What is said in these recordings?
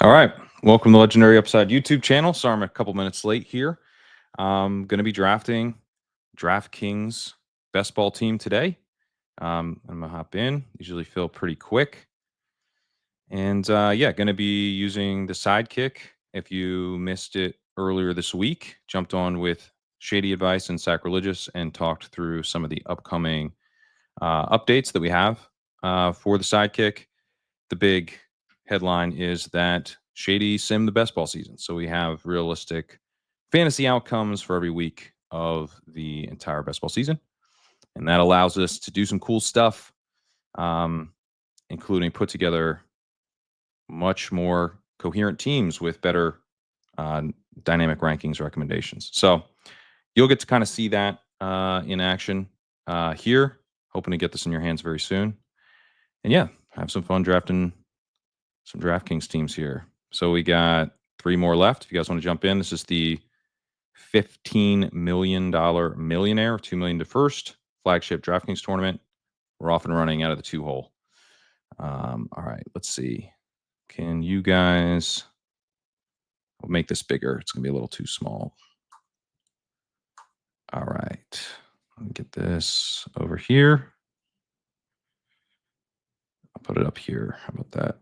All right. Welcome to the Legendary Upside YouTube channel. Sorry I'm a couple minutes late here. I'm going to be drafting DraftKings best ball team today. I'm going to hop in. Usually fill pretty quick. And yeah, going to be using the Sidekick. If you missed it earlier this week, jumped on with Shady Advice and Sacrilegious and talked through some of the upcoming updates that we have for the Sidekick. The big headline is that Shady sim the best ball season. So we have realistic fantasy outcomes for every week of the entire best ball season. And that allows us to do some cool stuff, including put together much more coherent teams with better dynamic rankings recommendations. So you'll get to kind of see that in action here. Hoping to get this in your hands very soon. And yeah, have some fun drafting some DraftKings teams here. So we got 3 more left. If you guys want to jump in, this is the $15 million millionaire, $2 million to first flagship DraftKings tournament. We're off and running out of the 2-hole. All right, let's see. Can you guys? I'll make this bigger. It's gonna be a little too small. All right, let me get this over here. I'll put it up here. How about that?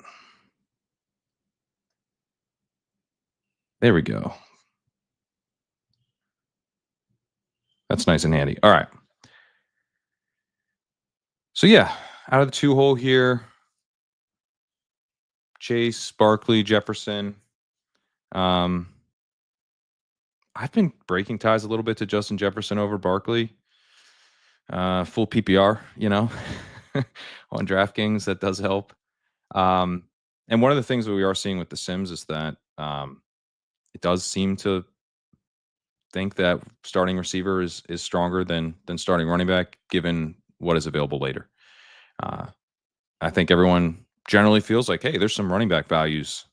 There we go. That's nice and handy. All right. So yeah, out of the 2-hole here, Chase, Barkley, Jefferson. I've been breaking ties a little bit to Justin Jefferson over Barkley. Full PPR, on DraftKings, that does help. And one of the things that we are seeing with the Sims is that it does seem to think that starting receiver is stronger than starting running back, given what is available later. I think everyone generally feels like, hey, there's some running back values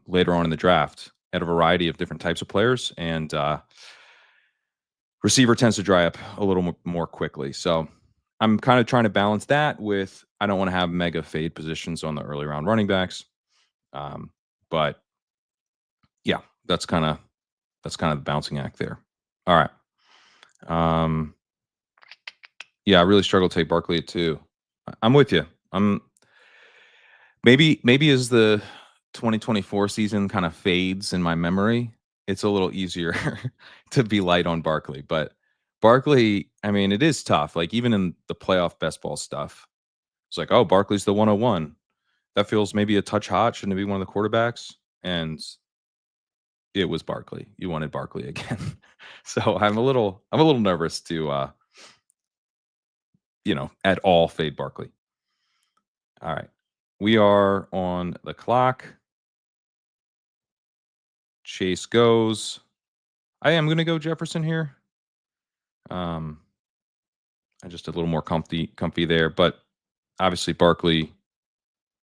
later on in the draft at a variety of different types of players, and receiver tends to dry up a little more quickly. So I'm kind of trying to balance that with, I don't want to have mega fade positions on the early round running backs. But yeah, that's kind of the bouncing act there. All right. Yeah, I really struggle to take Barkley at 2. I'm with you. Maybe as the 2024 season kind of fades in my memory, it's a little easier to be light on Barkley. But Barkley, I mean, it is tough. Like even in the playoff best ball stuff, it's like, oh, Barkley's the 101. That feels maybe a touch hot. Shouldn't it be one of the quarterbacks? And it was Barkley. You wanted Barkley again. So I'm a little nervous to at all fade Barkley. All right. We are on the clock. Chase goes. I am going to go Jefferson here. I'm just a little more comfy there, but obviously Barkley,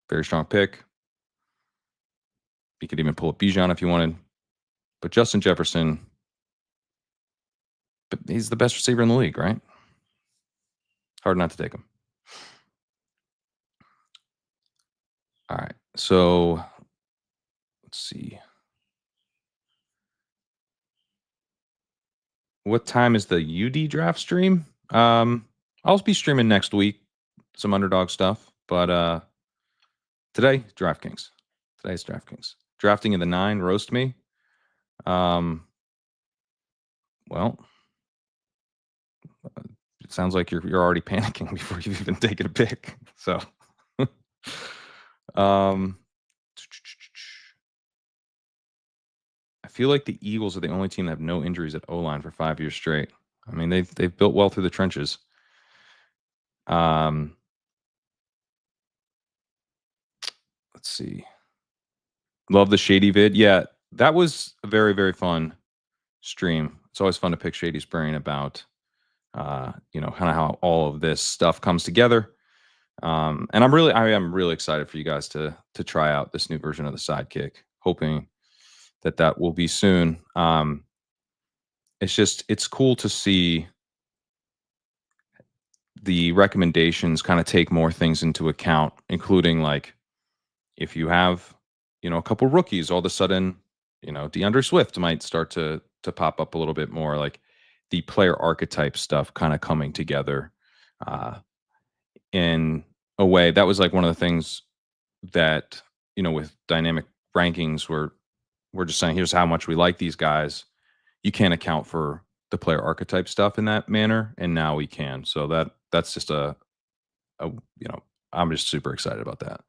very strong pick. You could even pull up Bijan if you wanted, but Justin Jefferson, but he's the best receiver in the league, right? Hard not to take him. All right, so let's see. What time is the UD draft stream? I'll be streaming next week, some underdog stuff, but today, DraftKings. Today's DraftKings. Drafting in the 9, roast me. Well, it sounds like you're already panicking before you've even taken a pick. So, I feel like the Eagles are the only team that have no injuries at O-line for 5 years straight. I mean, they've built well through the trenches. Let's see. Love the Shady vid. Yeah, that was a very, very fun stream. It's always fun to pick Shady's brain about, kind of how all of this stuff comes together. And I am really excited for you guys to try out this new version of the Sidekick, hoping that will be soon. It's cool to see the recommendations kind of take more things into account, including like if you have a couple rookies all of a sudden, DeAndre Swift might start to pop up a little bit more, like the player archetype stuff kind of coming together uh, in a way. That was like one of the things that, with dynamic rankings, we're just saying, here's how much we like these guys. You can't account for the player archetype stuff in that manner, and now we can. So that's just a I'm just super excited about that.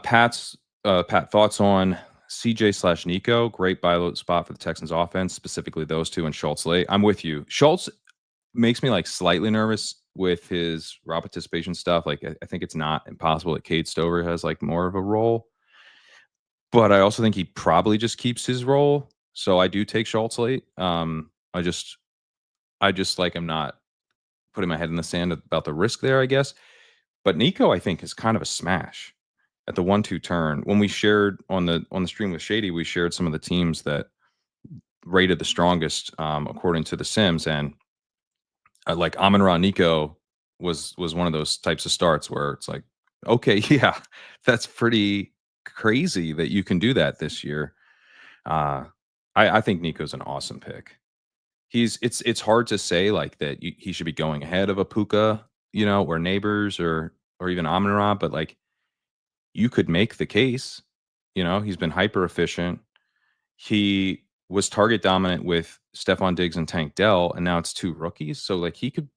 Pat, thoughts on CJ slash Nico? Great buy low spot for the Texans offense, specifically those two and Schultz late. I'm with you. Schultz makes me like slightly nervous with his raw participation stuff. Like I think it's not impossible that Cade Stover has like more of a role, but I also think he probably just keeps his role. So I do take Schultz late. I just like I'm not putting my head in the sand about the risk there, I guess. But Nico, I think, is kind of a smash at the 1-2 turn. When we shared on the stream with Shady, we shared some of the teams that rated the strongest according to the Sims, and like Amon-Ra Nico was one of those types of starts where it's like, okay, yeah, that's pretty crazy that you can do that this year. Uh, I think Nico's an awesome pick. It's hard to say like that he should be going ahead of a Puka, or Neighbors or even Amon-Ra, but like you could make the case. He's been hyper efficient. He was target dominant with Stephon Diggs and Tank Dell, and now it's two rookies. So like he could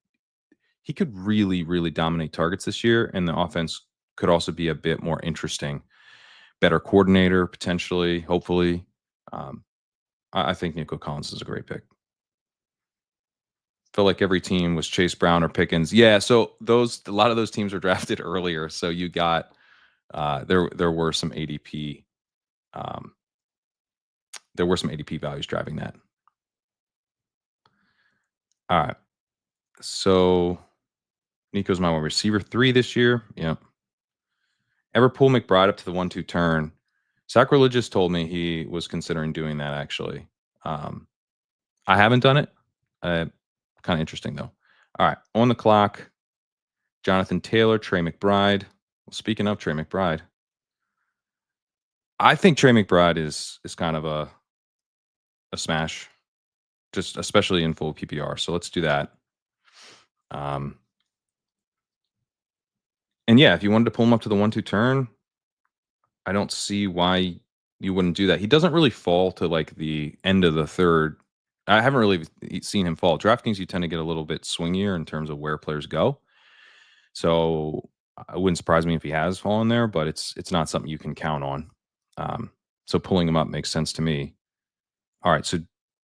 really, really dominate targets this year, and the offense could also be a bit more interesting. Better coordinator, potentially, hopefully. Um, I think Nico Collins is a great pick. Felt like every team was Chase Brown or Pickens. Yeah, so a lot of those teams were drafted earlier. So you got there were some ADP um, values driving that. All right. So Nico's my wide receiver 3 this year. Yep. Ever pull McBride up to the 1-2 turn? Sacrilegious told me he was considering doing that actually. I haven't done it. Kind of interesting though. All right. On the clock, Jonathan Taylor, Trey McBride. Well, speaking of Trey McBride, I think Trey McBride is kind of a smash, just especially in full PPR. So let's do that. And yeah, if you wanted to pull him up to the 1-2 turn, I don't see why you wouldn't do that. He doesn't really fall to like the end of the third. I haven't really seen him fall. DraftKings, you tend to get a little bit swingier in terms of where players go. So it wouldn't surprise me if he has fallen there, but it's not something you can count on. So pulling him up makes sense to me. All right, so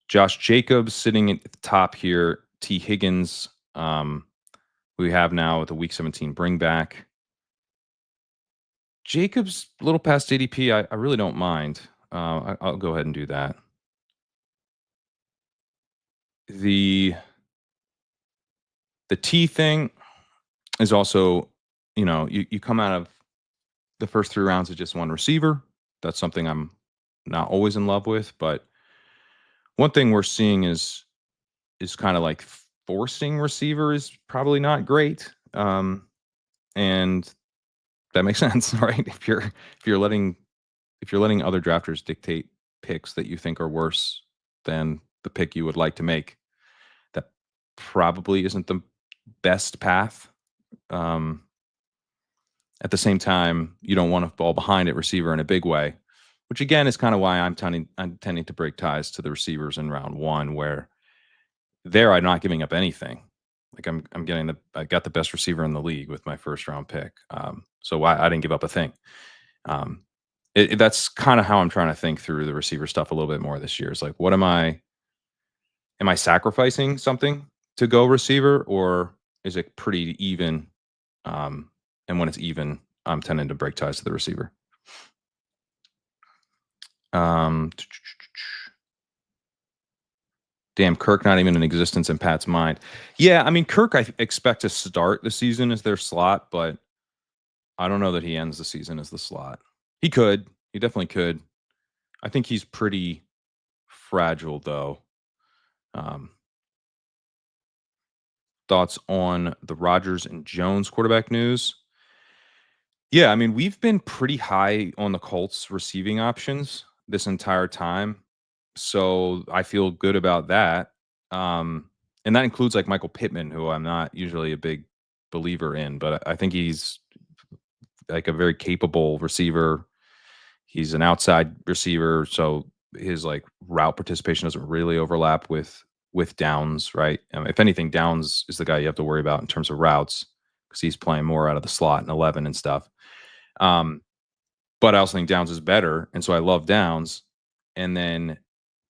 Josh Jacobs sitting at the top here. T. Higgins, we have now with the Week 17 bring back. Jacobs a little past ADP. I really don't mind. I'll go ahead and do that. The T thing is also, you come out of the first 3 rounds with just one receiver. That's something I'm not always in love with, but one thing we're seeing is kind of like forcing receiver is probably not great. And that makes sense, right? If you're letting other drafters dictate picks that you think are worse than the pick you would like to make, that probably isn't the best path. At the same time, you don't want to fall behind at receiver in a big way, which again is kind of why I'm tending to break ties to the receivers in round 1, where there I'm not giving up anything. Like I got the best receiver in the league with my first round pick. So I didn't give up a thing. That's kind of how I'm trying to think through the receiver stuff a little bit more this year. It's like, am I sacrificing something to go receiver, or is it pretty even? And when it's even, I'm tending to break ties to the receiver. Damn, Kirk not even in existence in Pat's mind. Yeah, I mean, Kirk, I expect to start the season as their slot, but I don't know that he ends the season as the slot. He could. He definitely could. I think he's pretty fragile, though. Thoughts on the Rodgers and Jones quarterback news? Yeah, I mean, we've been pretty high on the Colts receiving options this entire time, so I feel good about that. And that includes like Michael Pittman, who I'm not usually a big believer in, but I think he's like a very capable receiver. He's an outside receiver, so his like route participation doesn't really overlap with Downs, right? If anything, Downs is the guy you have to worry about in terms of routes because he's playing more out of the slot and 11 and stuff. Um, but I also think Downs is better, and so I love Downs. And then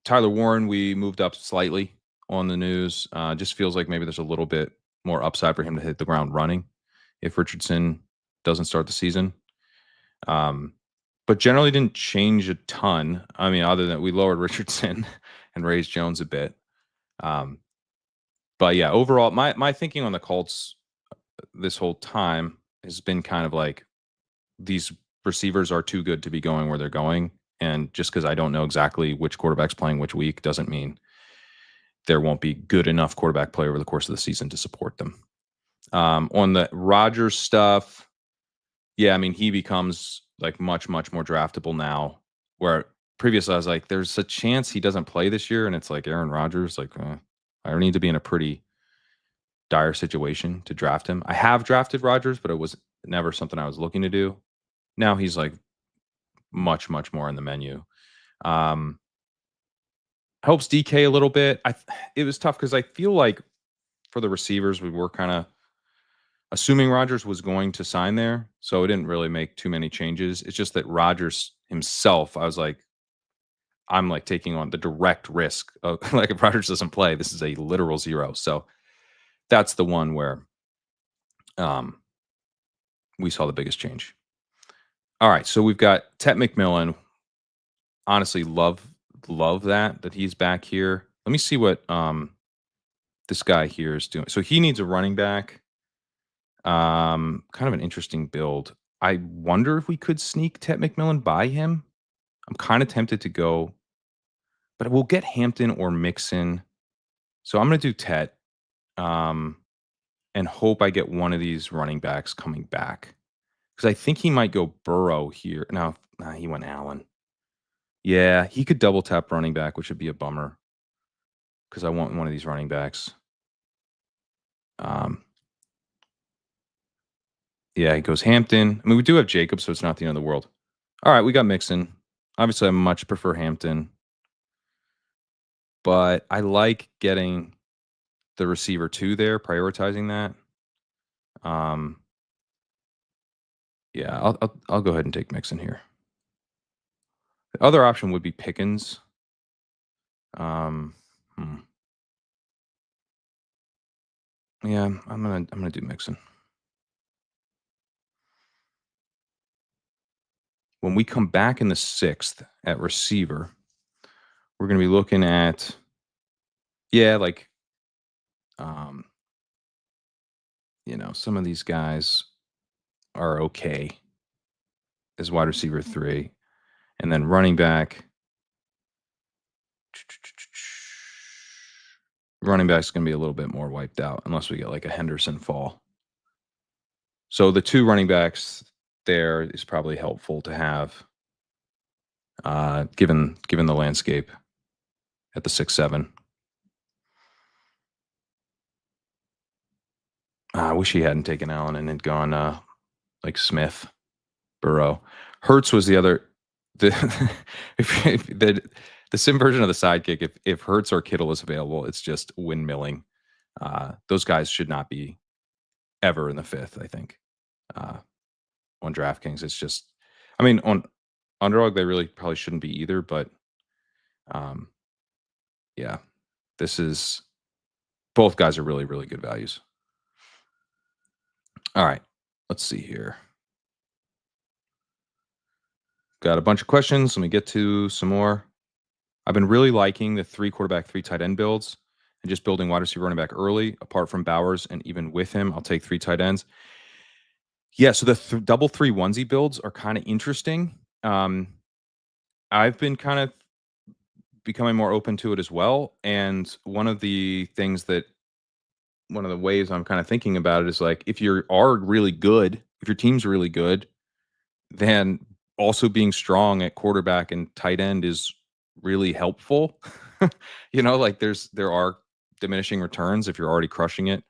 Tyler Warren, we moved up slightly on the news. Just feels like maybe there's a little bit more upside for him to hit the ground running if Richardson doesn't start the season. Um, but generally didn't change a ton. I mean, other than we lowered Richardson and raised Jones a bit. Um, but yeah, overall, my thinking on the Colts this whole time has been kind of like these receivers are too good to be going where they're going. And just because I don't know exactly which quarterback's playing which week doesn't mean there won't be good enough quarterback play over the course of the season to support them. On the Rodgers stuff, yeah, I mean, he becomes like much, much more draftable now. Where previously I was like, there's a chance he doesn't play this year. And it's like Aaron Rodgers, like, I need to be in a pretty dire situation to draft him. I have drafted Rodgers, but it was never something I was looking to do. Now he's like much, much more in the menu. Um, helps DK a little bit. It was tough because I feel like for the receivers, we were kind of assuming Rodgers was going to sign there, so it didn't really make too many changes. It's just that Rodgers himself, I was like, I'm like taking on the direct risk of like if Rodgers doesn't play, this is a literal zero. So that's the one where um, we saw the biggest change. All right, so we've got Tet McMillan. Honestly, love that he's back here. Let me see what this guy here is doing. So he needs a running back. Kind of an interesting build. I wonder if we could sneak Tet McMillan by him. I'm kind of tempted to go, but we'll get Hampton or Mixon. So I'm going to do Tet um, and hope I get one of these running backs coming back because I think he might go Burrow here. No, nah, he went Allen. Yeah, he could double tap running back, which would be a bummer because I want one of these running backs. Um, yeah, he goes Hampton. I mean, we do have Jacob, so it's not the end of the world. All right, we got Mixon. Obviously, I much prefer Hampton, but I like getting the receiver too there, prioritizing that. Um, yeah, I'll go ahead and take Mixon here. The other option would be Pickens. Um, hmm. Yeah, I'm gonna do Mixon. When we come back in the 6th at receiver, we're gonna be looking at like um, some of these guys are okay as wide receiver 3. And then running back. Running back's gonna be a little bit more wiped out unless we get like a Henderson fall. So the 2 running backs there is probably helpful to have, given the landscape at the 6-7. I wish he hadn't taken Allen and had gone like Smith, Burrow. Hurts was the other. The the sim version of the sidekick. If Hurts or Kittle is available, it's just windmilling. Those guys should not be ever in the 5th. I think on DraftKings, it's just. I mean, on Underdog, they really probably shouldn't be either. But um, yeah, this is both guys are really really good values. All right, let's see here. Got a bunch of questions. Let me get to some more. I've been really liking the 3 quarterback, 3 tight end builds and just building wide receiver running back early, apart from Bowers. And even with him, I'll take 3 tight ends. Yeah, so the double 3 onesie builds are kind of interesting. I've been kind of becoming more open to it as well. And one of the ways I'm kind of thinking about it is like, if you are really good, if your team's really good, then also being strong at quarterback and tight end is really helpful. Like there are diminishing returns if you're already crushing it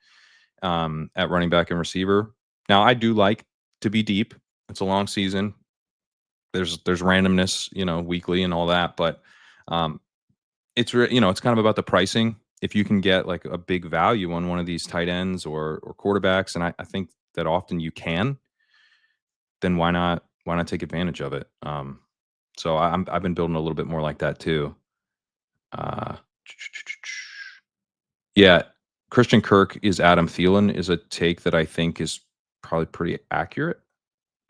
at running back and receiver. Now, I do like to be deep. It's a long season. There's randomness, weekly and all that, but it's kind of about the pricing. If you can get like a big value on one of these tight ends or quarterbacks, and I think that often you can, then why not take advantage of it? So I've been building a little bit more like that too. Uh, yeah, Christian Kirk is Adam Thielen is a take that I think is probably pretty accurate.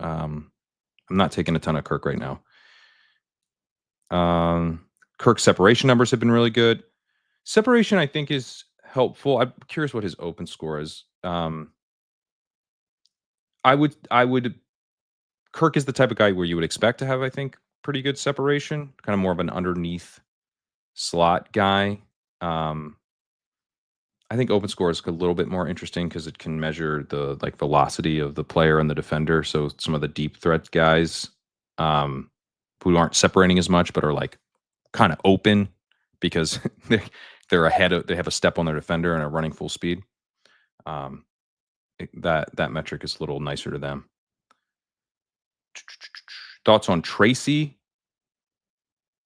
I'm not taking a ton of Kirk right now. Kirk's separation numbers have been really good. Separation, I think, is helpful. I'm curious what his open score is. I would. Kirk is the type of guy where you would expect to have, I think, pretty good separation. Kind of more of an underneath slot guy. I think open score is a little bit more interesting because it can measure the velocity of the player and the defender. So some of the deep threat guys who aren't separating as much but are like kind of open because they're ahead of, they have a step on their defender and are running full speed. That metric is a little nicer to them. Thoughts on Tracy?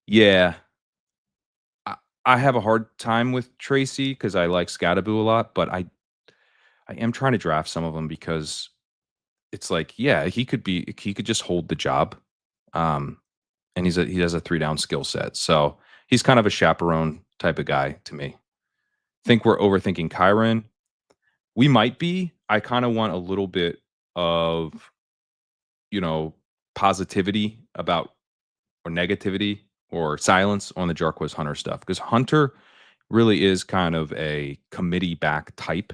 Yeah, I have a hard time with Tracy because I like Scattaboo a lot, but I am trying to draft some of them because it's like, yeah, he could just hold the job. And he has a 3-down skill set. So he's kind of a chaperone type of guy to me. Think we're overthinking Kyron. We might be. I kind of want a little bit of, positivity about or negativity or silence on the Jarquez Hunter stuff because Hunter really is kind of a committee back type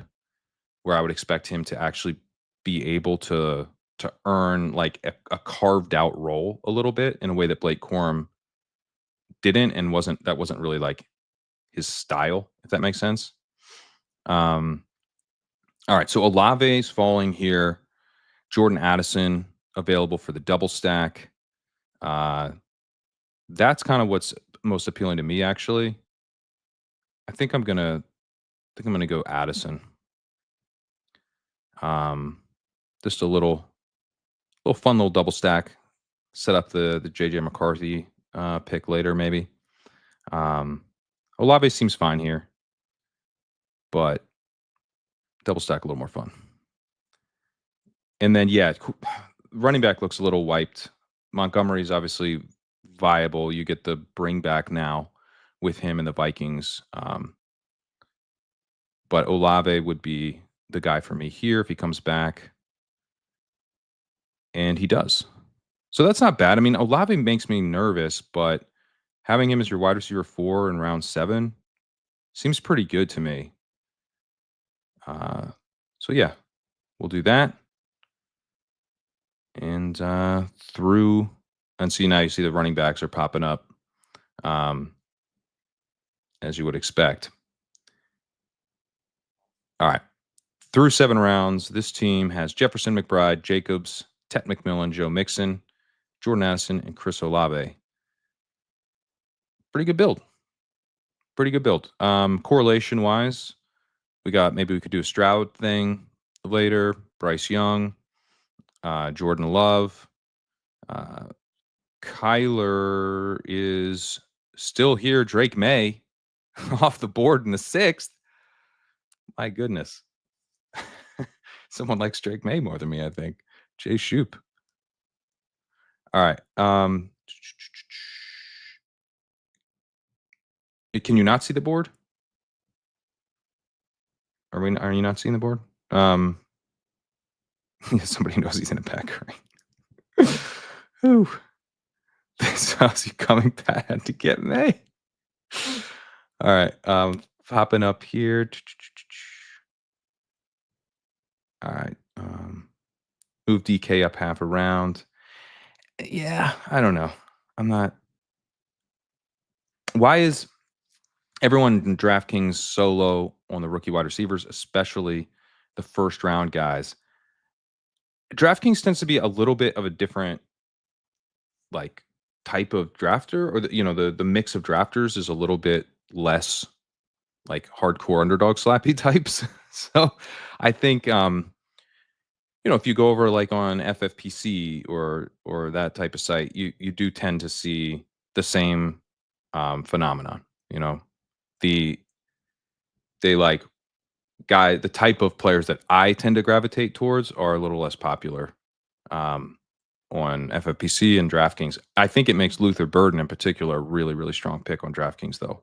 where I would expect him to actually be able to earn like a carved out role a little bit in a way that Blake Corum didn't and wasn't really like his style, if that makes sense. All right, so Olave's falling here. Jordan Addison available for the double stack. That's kind of what's most appealing to me, actually. I think I'm gonna go Addison. Just a little fun little double stack. Set up the JJ McCarthy pick later, maybe. Olave seems fine here, but double stack a little more fun. And then running back looks a little wiped. Montgomery's obviously viable. You get the bring back now with him and the Vikings. But Olave would be the guy for me here if he comes back. And he does. So that's not bad. I mean, Olave makes me nervous, but having him as your wide receiver 4 in round 7 seems pretty good to me. So yeah, we'll do that. And see now you see the running backs are popping up as you would expect. All right. Through 7 rounds, this team has Jefferson, McBride, Jacobs, Tet McMillan, Joe Mixon, Jordan Addison, and Chris Olave. Pretty good build. Correlation-wise, maybe we could do a Stroud thing later, Bryce Young, Jordan Love. Kyler is still here. Drake May off the board in the 6th. My goodness. Someone likes Drake May more than me, I think. Jay Shoop. All right. Can you not see the board? Are you not seeing the board? Somebody knows he's in a pack, right? Ooh. This house you coming bad to get May. All right. Popping up here. All right. Move DK up half a round. Yeah, I don't know. I'm not. Why is everyone in DraftKings so low on the rookie wide receivers, especially the first round guys? DraftKings tends to be a little bit of a different like type of drafter, or the mix of drafters is a little bit less like hardcore underdog slappy types. So I think if you go over like on FFPC or that type of site, you do tend to see the same phenomenon. You know, the they like the type of players that I tend to gravitate towards are a little less popular um, on FFPC and DraftKings. I think it makes Luther Burden in particular a really, really strong pick on DraftKings, though.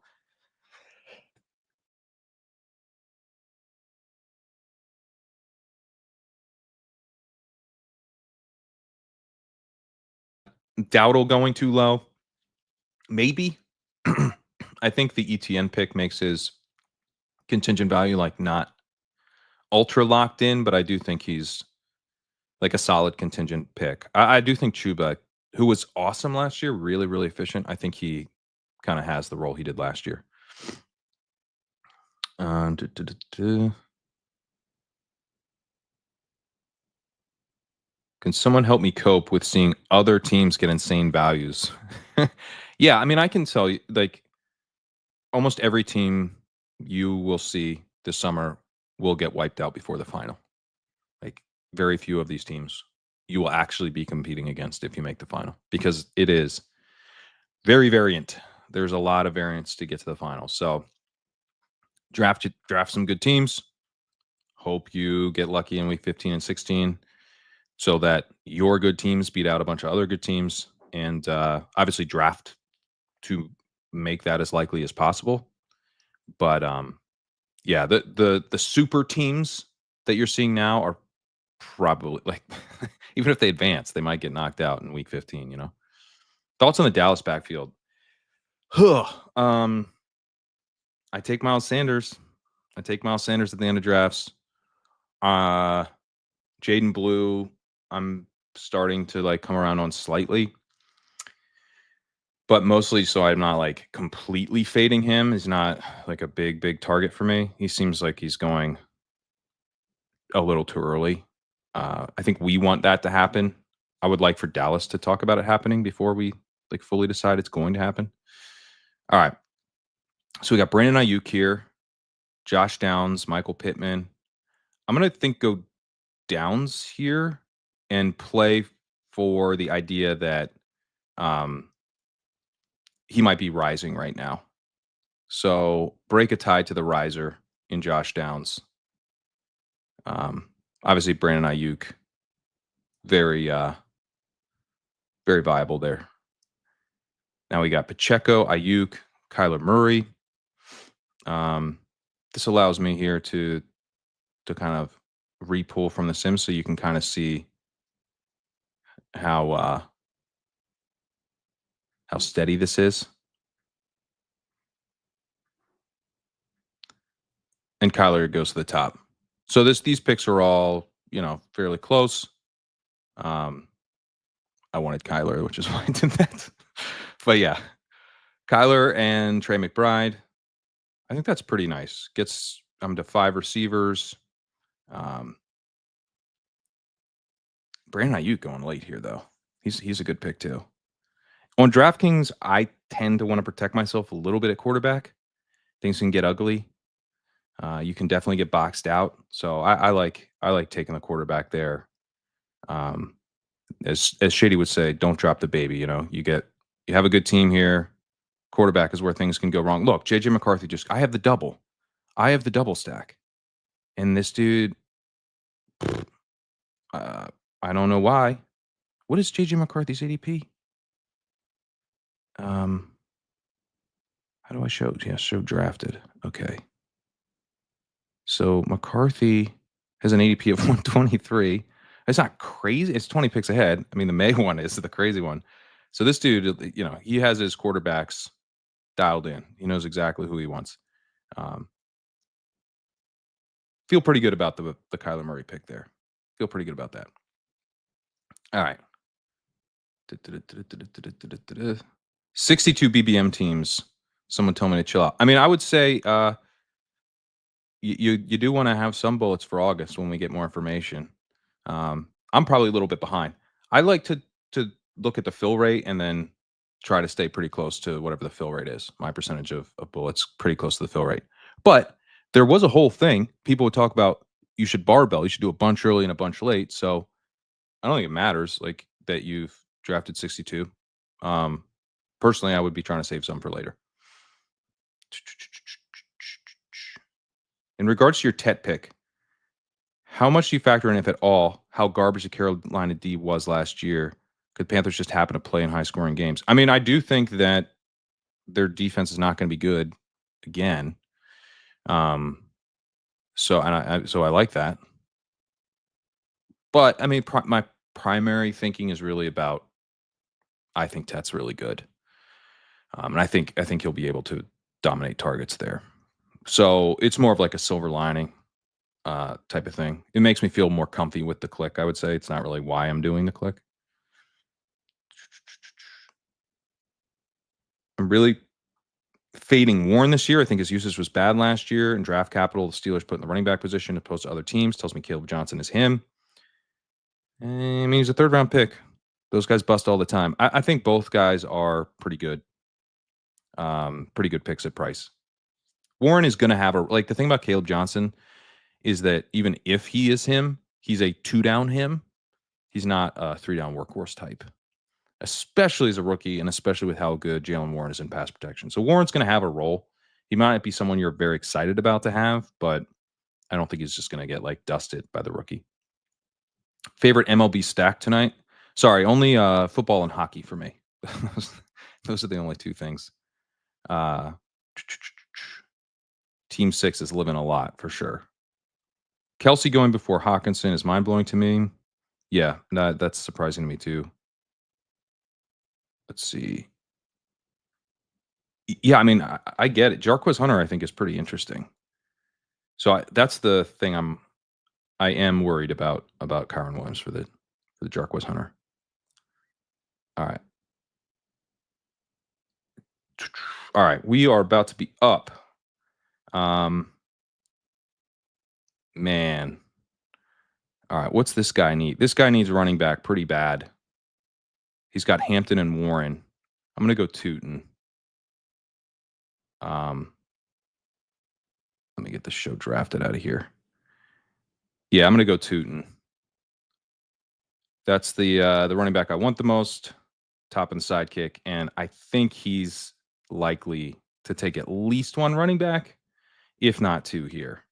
Dowdle going too low, maybe. I think the ETN pick makes his contingent value like not ultra locked in, but I do think he's like a solid contingent pick. I do think Chuba, who was awesome last year, really, really efficient. I think he kind of has the role he did last year. Duh, duh, duh, duh. Can someone help me cope with seeing other teams get insane values? Yeah, I mean, I can tell you, like, almost every team you will see this summer will get wiped out before the final. Like, very few of these teams you will actually be competing against if you make the final, because it is very variant. There's a lot of variance to get to the final. So draft some good teams. Hope you get lucky in week 15 and 16 so that your good teams beat out a bunch of other good teams, and obviously draft to make that as likely as possible. But yeah, the super teams that you're seeing now are probably like even if they advance, they might get knocked out in week 15, you know. Thoughts on the Dallas backfield? um I take Miles Sanders. I take Miles Sanders at the end of drafts. Uh Jaden Blue, I'm starting to like come around on slightly, but mostly so I'm not like completely fading him. He's not like a big target for me. He seems like he's going a little too early. I think we want that to happen. I would like for Dallas to talk about it happening before we like fully decide it's going to happen. All right. So we got Brandon Ayuk here, Josh Downs, Michael Pittman. I'm gonna think go Downs here and play for the idea that um, he might be rising right now. So break a tie to the riser in Josh Downs. Obviously, Brandon Ayuk, very very viable there. Now we got Pacheco, Ayuk, Kyler Murray. This allows me here to kind of repull from the sim, so you can kind of see how steady this is. And Kyler goes to the top. So these picks are all, fairly close. I wanted Kyler, which is why I did that. But yeah, Kyler and Trey McBride. I think that's pretty nice. Gets to 5 receivers. Um, Brandon Ayuk going late here though. He's a good pick too. On DraftKings, I tend to want to protect myself a little bit at quarterback. Things can get ugly. You can definitely get boxed out. So I like taking the quarterback there. Um, as Shady would say, don't drop the baby. You have a good team here. Quarterback is where things can go wrong. Look, JJ McCarthy I have the double. I have the double stack. And this dude, I don't know why. What is JJ McCarthy's ADP? How do I show? Yeah, show drafted. Okay. So McCarthy has an ADP of 123. It's not crazy. It's 20 picks ahead. I mean, the May one is the crazy one. So this dude, he has his quarterbacks dialed in. He knows exactly who he wants. Feel pretty good about the Kyler Murray pick there. Feel pretty good about that. All right. 62 BBM teams. Someone told me to chill out. I mean, I would say you do want to have some bullets for August when we get more information. I'm probably a little bit behind. I like to look at the fill rate and then try to stay pretty close to whatever the fill rate is. My percentage of bullets pretty close to the fill rate. But there was a whole thing. People would talk about you should barbell. You should do a bunch early and a bunch late. So I don't think it matters like that you've drafted 62. Personally, I would be trying to save some for later. In regards to your Tet pick, how much do you factor in, if at all, how garbage the Carolina D was last year? Could Panthers just happen to play in high-scoring games? I mean, I do think that their defense is not going to be good again. So I like that. But I mean, my primary thinking is really about I think Tet's really good, and I think he'll be able to dominate targets there. So it's more of like a silver lining type of thing. It makes me feel more comfy with the click. I would say it's not really why I'm doing the click. I'm really fading Warren this year. I think his usage was bad last year. In draft capital, the Steelers put in the running back position opposed to other teams. Tells me Caleb Johnson is him. I mean, he's a third-round pick. Those guys bust all the time. I think both guys are pretty good. Pretty good picks at price. Warren is going to have the thing about Caleb Johnson is that even if he is him, he's a 2-down him. He's not a 3-down workhorse type, especially as a rookie and especially with how good Jalen Warren is in pass protection. So Warren's going to have a role. He might be someone you're very excited about to have, but I don't think he's just going to get dusted by the rookie. Favorite MLB stack tonight? Sorry, only football and hockey for me. Those are the only two things. Team 6 is living a lot for sure. Kelsey going before Hawkinson is mind-blowing to me. Yeah, that's surprising to me too. Let's see. Yeah, I mean, I get it. Jarquez Hunter, I think, is pretty interesting. So that's the thing I am worried about Kyron Williams for the Jarquez Hunter. All right, we are about to be up. Man. All right, what's this guy need? This guy needs a running back pretty bad. He's got Hampton and Warren. I'm going to go Tootin. Let me get the show drafted out of here. Yeah, I'm going to go Tootin. That's the running back I want the most, top in the sidekick, and I think he's likely to take at least one running back, if not two here.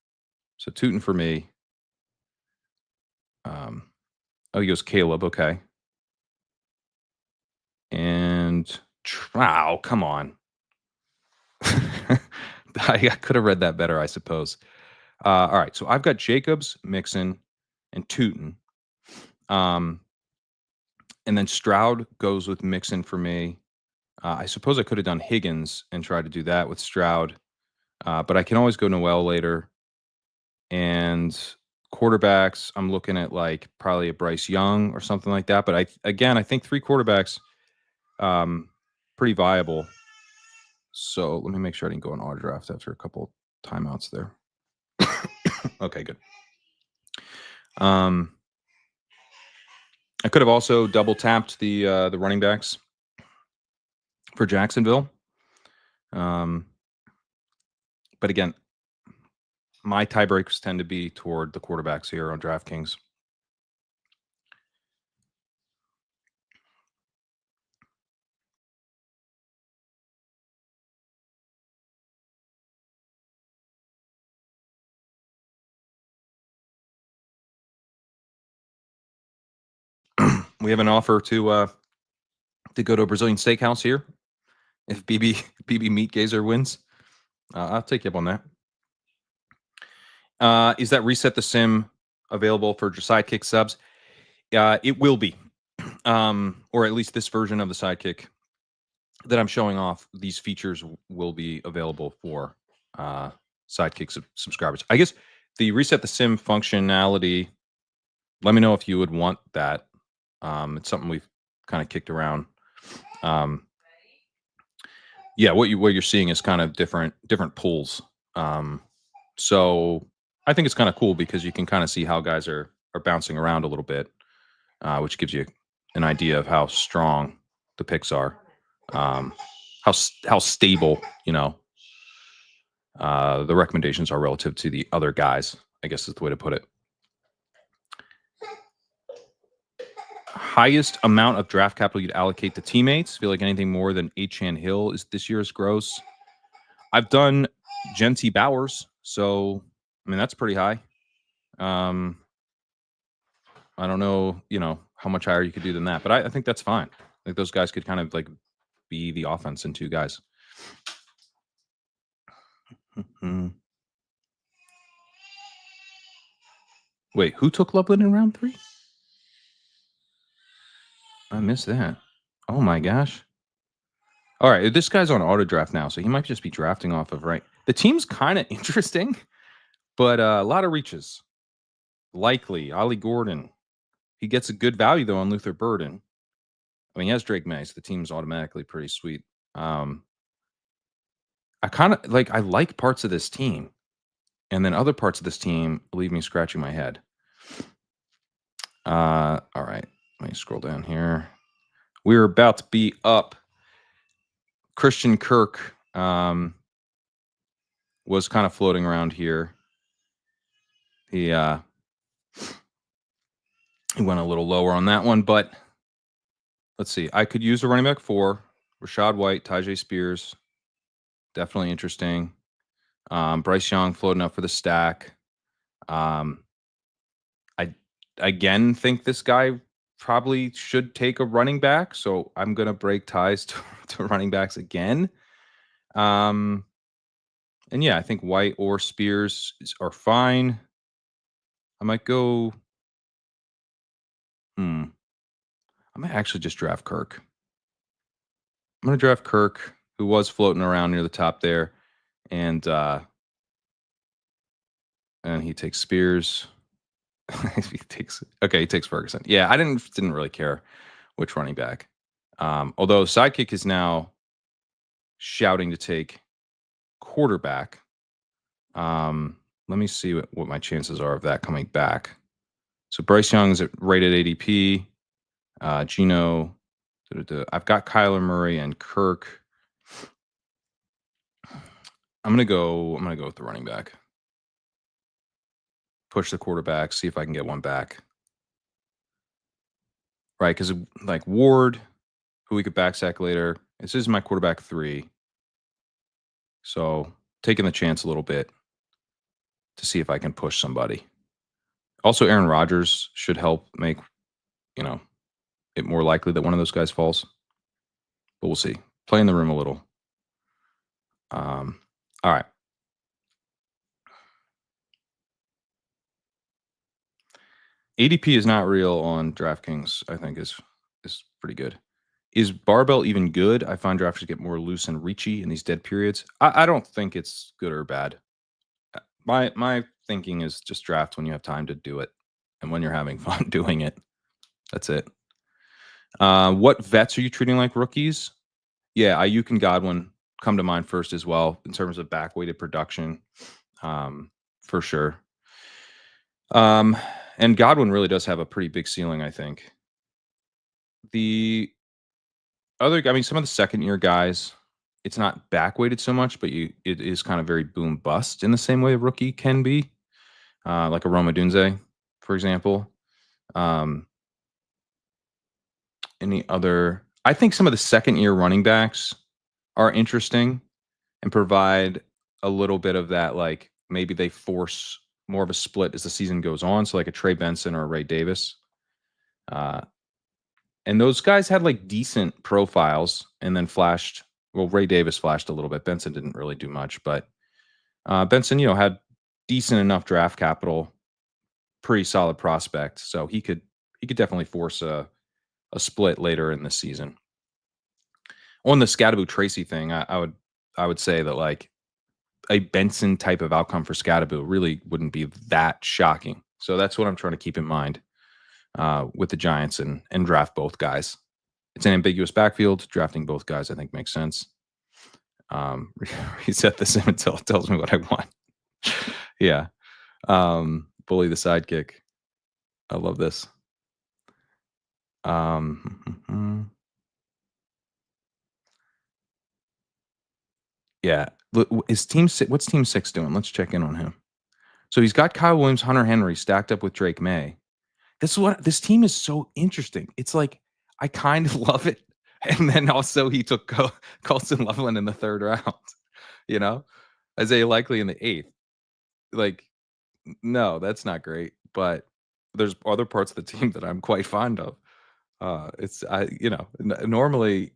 So Tootin for me. He goes Caleb. Okay. And wow, come on. I could have read that better, I suppose. All right, so I've got Jacobs, Mixon, and Tootin. And then Stroud goes with Mixon for me. I suppose I could have done Higgins and tried to do that with Stroud. But I can always go Noel later. And quarterbacks, I'm looking at probably a Bryce Young or something like that. But I think 3 quarterbacks, pretty viable. So let me make sure I didn't go on auto draft after a couple timeouts there. Okay, good. I could have also double tapped the running backs for Jacksonville. But again, my tiebreakers tend to be toward the quarterbacks here on DraftKings. We have an offer to go to a Brazilian steakhouse here. If BB Meat Gazer wins, I'll take you up on that. Is that Reset the Sim available for Sidekick subs? It will be, or at least this version of the Sidekick that I'm showing off. These features will be available for Sidekick subscribers. I guess the Reset the Sim functionality. Let me know if you would want that. It's something we've kind of kicked around. Yeah, what you're seeing is kind of different pools. So I think it's kind of cool because you can kind of see how guys are bouncing around a little bit, which gives you an idea of how strong the picks are, how stable, the recommendations are relative to the other guys, I guess is the way to put it. Highest amount of draft capital you'd allocate to teammates. Feel like anything more than Achan Hill is this year's gross. I've done Genty Bowers, so I mean that's pretty high. I don't know, how much higher you could do than that, but I think that's fine. Like those guys could kind of like be the offense in two guys. Wait, who took Loveland in round 3? I missed that. Oh my gosh. All right, this guy's on auto draft now, so he might just be drafting off of right. The team's kind of interesting, but a lot of reaches. Likely, Ollie Gordon. He gets a good value though on Luther Burden. I mean, he has Drake May, so the team's automatically pretty sweet. I kind of I like parts of this team, and then other parts of this team leave me scratching my head. All right, let me scroll down here. We're about to be up. Christian Kirk was kind of floating around here. He went a little lower on that one, but let's see. I could use a running back 4. Rashad White, Tyjae Spears. Definitely interesting. Bryce Young floating up for the stack. I again think this guy probably should take a running back, so I'm going to break ties to running backs again. And yeah, I think White or Spears are fine. I might go. I might actually just draft Kirk. I'm going to draft Kirk, who was floating around near the top there, and he takes Spears. he takes Ferguson. Yeah, I didn't really care which running back. Although Sidekick is now shouting to take quarterback. Let me see what my chances are of that coming back. So Bryce Young's rated ADP. Gino. I've got Kyler Murray and Kirk. I'm gonna go with the running back. Push the quarterback, see if I can get one back. Right, because like Ward, who we could backsack later. This is my quarterback 3. So taking the chance a little bit to see if I can push somebody. Also, Aaron Rodgers should help make, it more likely that one of those guys falls. But we'll see. Play in the room a little. All right. ADP is not real on DraftKings, I think is pretty good. Is barbell even good? I find drafters get more loose and reachy in these dead periods. I don't think it's good or bad. My thinking is just draft when you have time to do it and when you're having fun doing it. That's it. What vets are you treating like rookies? Yeah, Ayuk and Godwin come to mind first as well in terms of back-weighted production, for sure. And Godwin really does have a pretty big ceiling, I think. The other, some of the second-year guys, it's not back-weighted so much, but it is kind of very boom-bust in the same way a rookie can be, like a Roma Dunze, for example. Any other? I think some of the second-year running backs are interesting and provide a little bit of that, like maybe they force more of a split as the season goes on. So like a Trey Benson or a Ray Davis. And those guys had like decent profiles and then flashed. Well, Ray Davis flashed a little bit. Benson didn't really do much, but Benson, had decent enough draft capital, pretty solid prospect. So he could definitely force a split later in the season. On the Scadaboo Tracy thing, I would say that like a Benson type of outcome for Scadaboo really wouldn't be that shocking. So that's what I'm trying to keep in mind with the Giants and draft both guys. It's an ambiguous backfield. Drafting both guys, I think, makes sense. Reset the sim until it tells me what I want. Yeah. Bully the sidekick. I love this. Um, yeah. Is what's team 6 doing? Let's check in on him. So he's got Kyle Williams, Hunter Henry stacked up with Drake May. This team is so interesting. It's like I kind of love it, and then also he took Colson Loveland in the 3rd round. You know, Isaiah Likely in the 8th. Like, no, that's not great. But there's other parts of the team that I'm quite fond of. It's I you know normally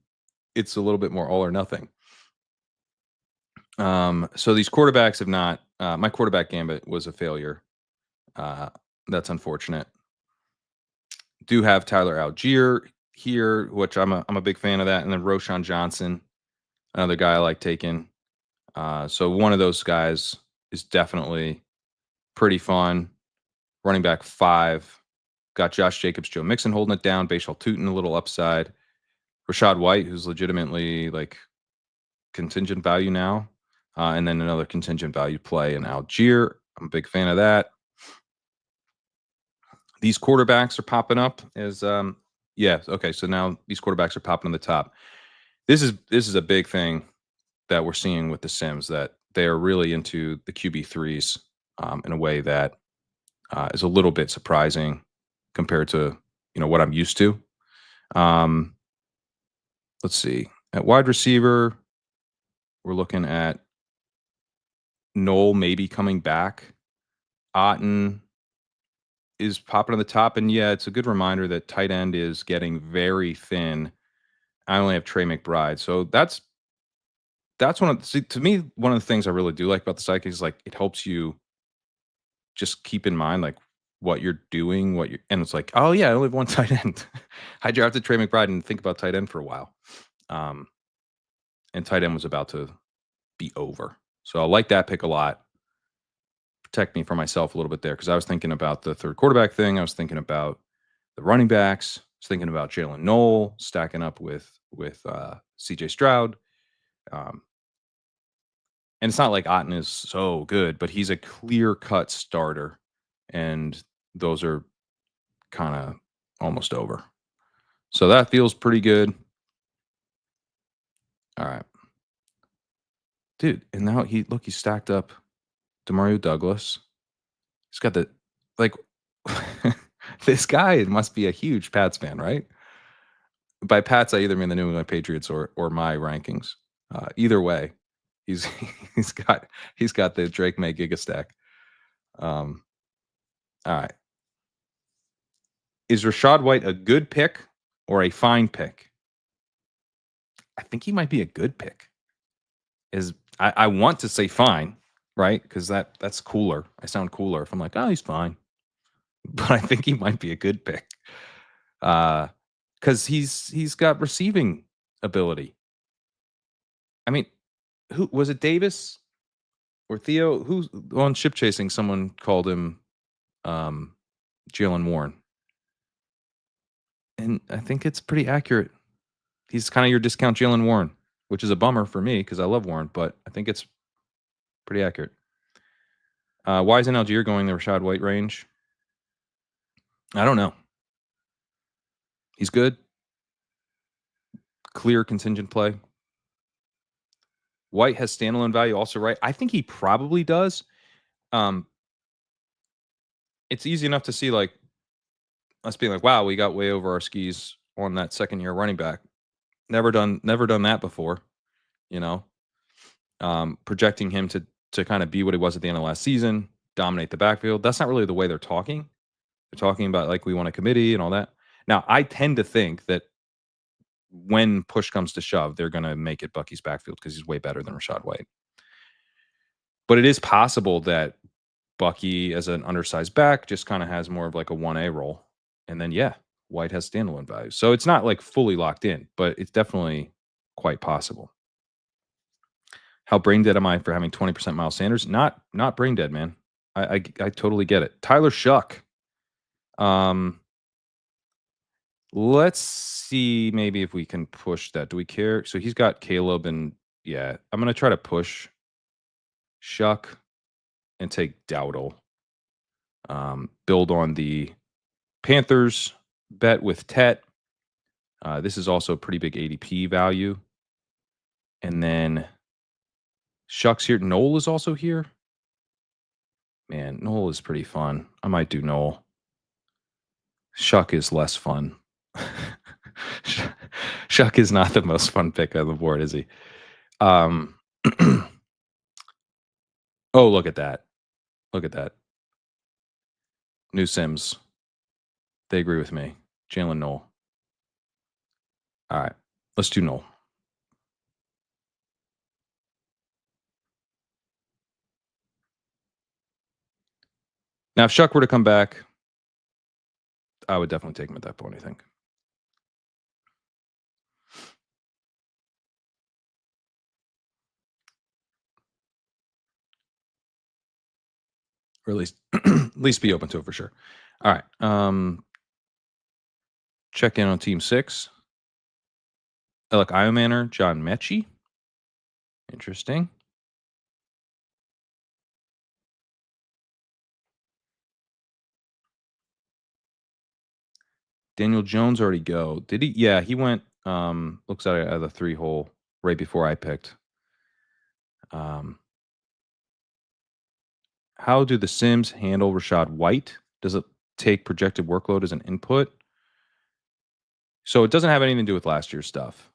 it's a little bit more all or nothing. So these quarterbacks have not. My quarterback gambit was a failure. Uh, that's unfortunate. Do have Tyler Algier here, which I'm a big fan of that, and then Roshan Johnson, another guy I like taking. So one of those guys is definitely pretty fun. Running back 5, got Josh Jacobs, Joe Mixon holding it down. Bashal Tutin, a little upside. Rashad White, who's legitimately like contingent value now, and then another contingent value play in Algier. I'm a big fan of that. These quarterbacks are popping up as yeah, okay, so now these quarterbacks are popping on the top. This is a big thing that we're seeing with the Sims, that they are really into the QB3s in a way that is a little bit surprising compared to what I'm used to. Um, let's see. At wide receiver, we're looking at Knoll maybe coming back. Otten is popping on the top, and yeah, it's a good reminder that tight end is getting very thin. I only have Trey McBride, so that's to me, one of the things I really do like about the Sidekick is like it helps you just keep in mind like what you're doing, and it's like, oh yeah, I only have one tight end. I drafted Trey McBride and think about tight end for a while, um, and tight end was about to be over. So I like that pick a lot. Protect me from myself a little bit there because I was thinking about the 3rd quarterback thing. I was thinking about the running backs. I was thinking about Jalen Knoll stacking up with CJ Stroud. Um, and it's not like Otten is so good, but he's a clear cut starter, and those are kind of almost over. So that feels pretty good. All right, dude. And now he's stacked up Demario Douglas. He's got the like. This guy must be a huge Pats fan, right? By Pats, I either mean the New England Patriots or my rankings. Either way, he's he's got the Drake May Giga stack. All right. Is Rashad White a good pick or a fine pick? I think he might be a good pick. I want to say fine, right? Because that's cooler. I sound cooler if I'm like, oh, he's fine. But I think he might be a good pick. Because he's got receiving ability. I mean, who was it? Davis or Theo? Who's on Ship Chasing? Someone called him Jalen Warren, and I think it's pretty accurate. He's kind of your discount Jalen Warren, which is a bummer for me because I love Warren, but I think it's pretty accurate. Why isn't Algier going the Rashad White range? I don't know. He's good. Clear contingent play. White has standalone value also, right? I think he probably does. It's easy enough to see like us being like, wow, we got way over our skis on that 2nd-year running back. Never done that before, you know. Projecting him to kind of be what he was at the end of last season, dominate the backfield. That's not really the way they're talking. They're talking about like we want a committee and all that. Now, I tend to think that when push comes to shove, they're going to make it Bucky's backfield because he's way better than Rashad White. But it is possible that Bucky, as an undersized back, just kind of has more of like a 1A role. And then, yeah, White has standalone value. So it's not like fully locked in, but it's definitely quite possible. How brain dead am I for having 20% Miles Sanders? Not brain dead, man. I totally get it. Tyler Shuck. Let's see maybe if we can push that. Do we care? So he's got Caleb, and yeah, I'm gonna try to push Shuck and take Dowdle. Build on the Panthers bet with Tet. This is also a pretty big ADP value. And then Shuck's here. Noel is also here. Man, Noel is pretty fun. I might do Noel. Shuck is less fun. Shuck is not the most fun pick on the board, is he? Um, oh, look at that. Look at that. New Sims. They agree with me. Jalen Noel. All right. Let's do Noel. Now, if Shuck were to come back, I would definitely take him at that point, I think. Or at least be open to it for sure. All right. Check in on Team 6. Alec Iomanner, John Mechie. Interesting. Daniel Jones already go. Did he? Yeah, he went. Looks like out of the 3-hole right before I picked. How do the Sims handle Rashad White? Does it take projected workload as an input? So it doesn't have anything to do with last year's stuff.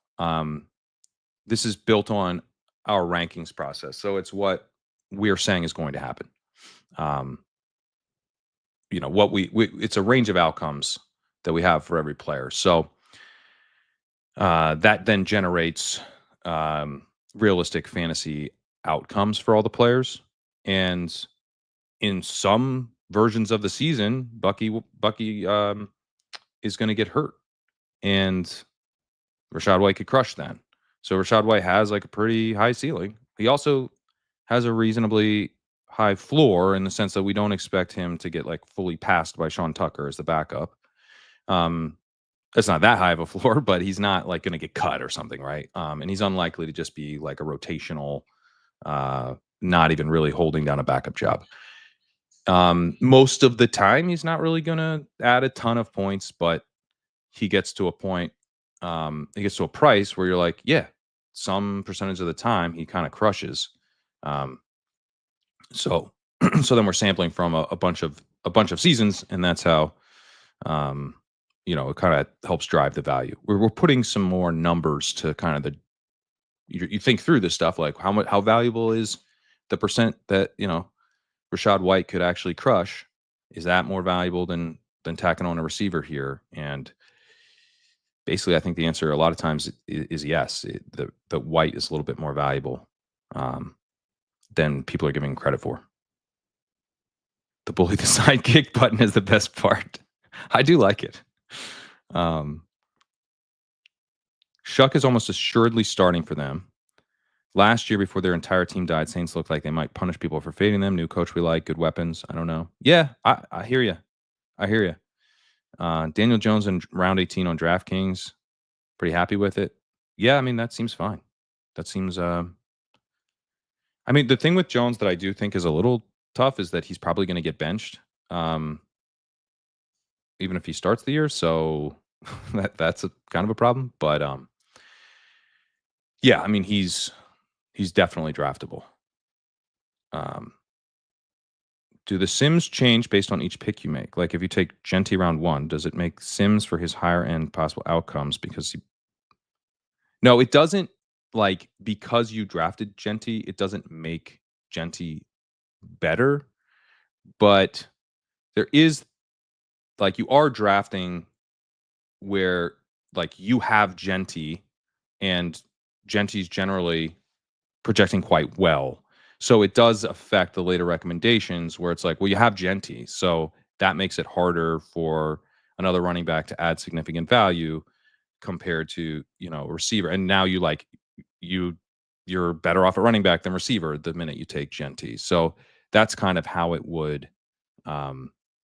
This is built on our rankings process. So it's what we're saying is going to happen. What we it's a range of outcomes that we have for every player. So that then generates realistic fantasy outcomes for all the players. And in some versions of the season, Bucky is going to get hurt, and Rashad White could crush then. So Rashad White has like a pretty high ceiling. He also has a reasonably high floor in the sense that we don't expect him to get like fully passed by Sean Tucker as the backup. It's not that high of a floor, but he's not like going to get cut or something, right? And he's unlikely to just be like a rotational, not even really holding down a backup job. Most of the time, he's not really going to add a ton of points, but he gets to a point, he gets to a price where you're like, yeah, some percentage of the time he kind of crushes. So then we're sampling from a bunch of seasons, and that's how it kind of helps drive the value. We're putting some more numbers to kind of you think through this stuff, like how valuable is the percent that Rashad White could actually crush. Is that more valuable than tacking on a receiver here? And basically, I think the answer a lot of times is yes. The White is a little bit more valuable than people are giving credit for. The bully the sidekick button is the best part. I do like it. Shuck is almost assuredly starting for them. Last year, before their entire team died, Saints looked like they might punish people for fading them. New coach we like, good weapons. I don't know. Yeah, I hear you. I hear you. Daniel Jones in round 18 on DraftKings. Pretty happy with it. Yeah, I mean, that seems fine. That seems I mean, the thing with Jones that I do think is a little tough is that he's probably going to get benched, even if he starts the year. So that's a kind of a problem. But yeah, I mean, he's definitely draftable. Do the Sims change based on each pick you make? Like if you take Genty round 1, does it make Sims for his higher end possible outcomes because No, it doesn't. Like because you drafted Genty, it doesn't make Genty better, but there is like you are drafting where like you have Genty and Genty's generally projecting quite well. So it does affect the later recommendations where it's like, well, you have Genty. So that makes it harder for another running back to add significant value compared to, a receiver. And now you're better off at running back than receiver the minute you take Genty. So that's kind of how it would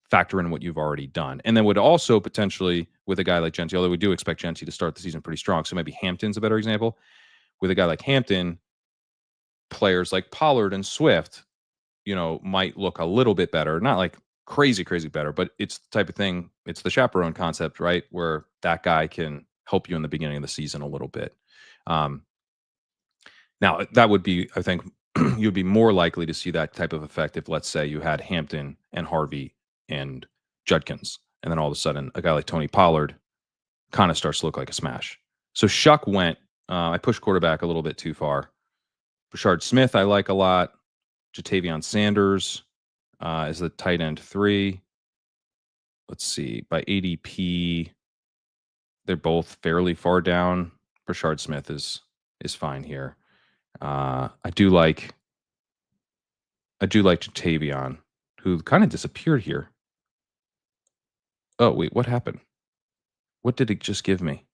factor in what you've already done. And then would also potentially with a guy like Genty, although we do expect Genty to start the season pretty strong. So maybe Hampton's a better example. With a guy like Hampton, players like Pollard and Swift, might look a little bit better. Not like crazy better, but it's the type of thing, it's the chaperone concept, right? Where that guy can help you in the beginning of the season a little bit. Um, Now that would be, I think, you'd be more likely to see that type of effect if, let's say, you had Hampton and Harvey and Judkins, and then all of a sudden a guy like Tony Pollard kind of starts to look like a smash. So Shuck went. I pushed quarterback a little bit too far. Rashard Smith, I like a lot. Jatavion Sanders is the tight end 3. Let's see. By ADP, they're both fairly far down. Rashard Smith is fine here. I do like Jatavion, who kind of disappeared here. Oh wait, what happened? What did it just give me?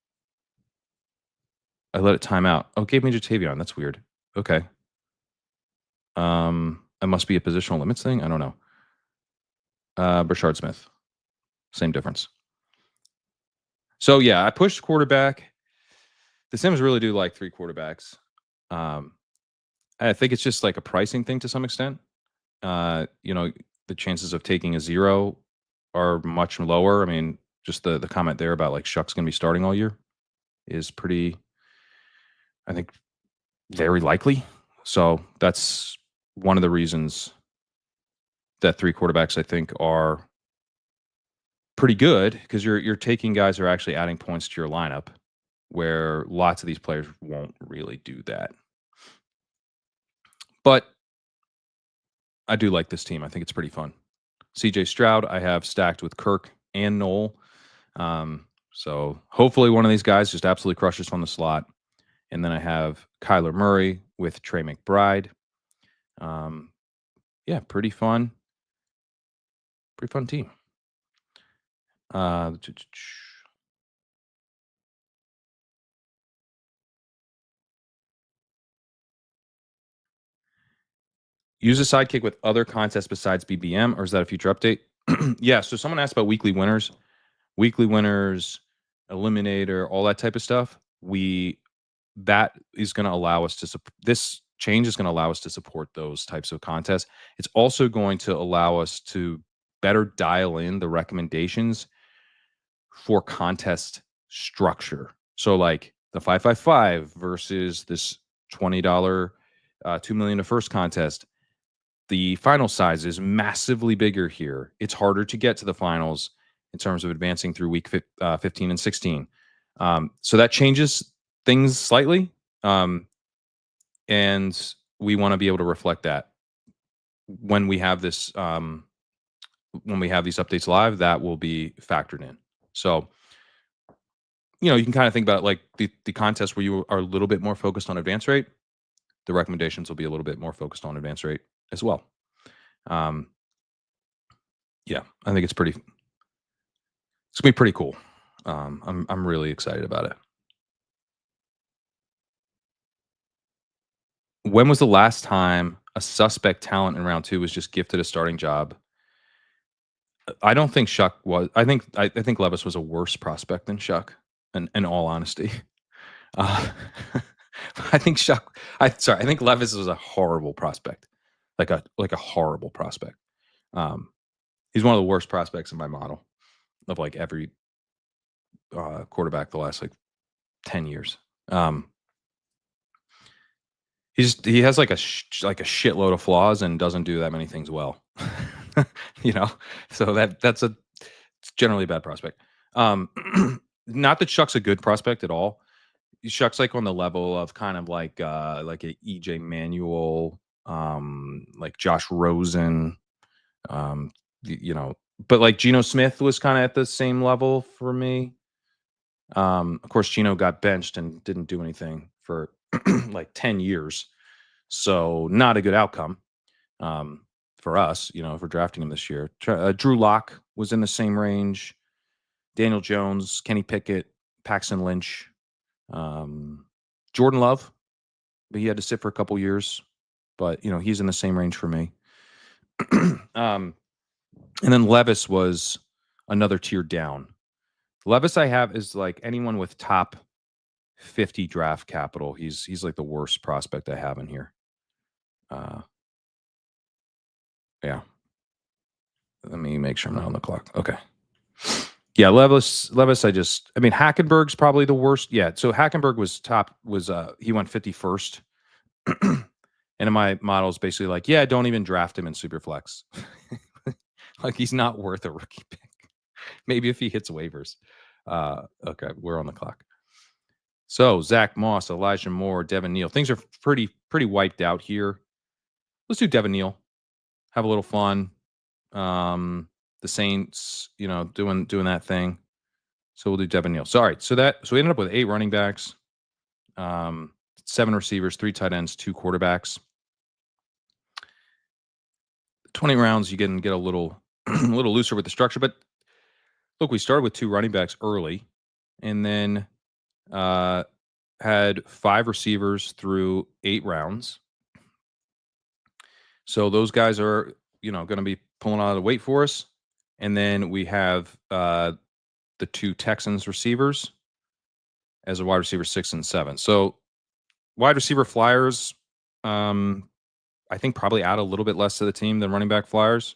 I let it time out. Oh, it gave me Jatavion. That's weird. Okay. It must be a positional limits thing. I don't know. Brashard Smith, same difference. So yeah, I pushed quarterback. The Sims really do like 3 quarterbacks. I think it's just like a pricing thing to some extent. The chances of taking a 0 are much lower. I mean, just the comment there about like Shuck's going to be starting all year is pretty, I think, very likely. So that's one of the reasons that 3 quarterbacks I think are pretty good, because you're taking guys who are actually adding points to your lineup, where lots of these players won't really do that. But I do like this team. I think it's pretty fun. CJ Stroud, I have stacked with Kirk and Noel. So hopefully one of these guys just absolutely crushes from the slot. And then I have Kyler Murray with Trey McBride. Yeah, pretty fun. Pretty fun team. Use a sidekick with other contests besides BBM, or is that a future update? Yeah, so someone asked about weekly winners. Weekly winners, eliminator, all that type of stuff. That is going to allow us to this change is going to allow us to support those types of contests. It's also going to allow us to better dial in the recommendations for contest structure. So like the 555 versus this $20 $2 million to first contest. The final size is massively bigger here. It's harder to get to the finals in terms of advancing through week 15 and 16. So that changes things slightly. And we want to be able to reflect that when we have this, when we have these updates live, that will be factored in. So, you can kind of think about like the contest where you are a little bit more focused on advance rate. The recommendations will be a little bit more focused on advance rate as well. Yeah, I think it's gonna be pretty cool. I'm really excited about it. When was the last time a suspect talent in round 2 was just gifted a starting job? I don't think Shuck was. I think Levis was a worse prospect than Shuck. In all honesty, uh, I think Shuck. I think Levis was a horrible prospect, like a horrible prospect. He's one of the worst prospects in my model of like every quarterback the last like 10 years. He has like a shitload of flaws and doesn't do that many things well. So that's it's generally a bad prospect. Not that Shuck's a good prospect at all. Shuck's like on the level of kind of like a EJ Manuel, like Josh Rosen, but like Geno Smith was kind of at the same level for me. Of course, Geno got benched and didn't do anything for like 10 years. So not a good outcome for us, for drafting him this year. Drew Lock was in the same range. Daniel Jones, Kenny Pickett, Paxton Lynch, Jordan Love, but he had to sit for a couple years. But, he's in the same range for me. And then Levis was another tier down. Levis I have is like anyone with top 50 draft capital. He's like the worst prospect I have in here. Yeah. Let me make sure I'm not on the clock. Okay. Yeah, Levis. I mean, Hackenberg's probably the worst. Yeah, so Hackenberg was he went 51st, and in my model is basically like, yeah, don't even draft him in Superflex. Like he's not worth a rookie pick. Maybe if he hits waivers. Okay, we're on the clock. So Zach Moss, Elijah Moore, Devin Neal. Things are pretty wiped out here. Let's do Devin Neal. Have a little fun. The Saints, doing that thing. So we'll do Devin Neal. So all right, so we ended up with 8 running backs, 7 receivers, 3 tight ends, 2 quarterbacks. 20 rounds, you get a little a little looser with the structure, but look, we started with 2 running backs early, and then had 5 receivers through 8 rounds. So those guys are, going to be pulling out of the weight for us. And then we have the 2 Texans receivers as a wide receiver 6 and 7. So wide receiver flyers, I think probably add a little bit less to the team than running back flyers.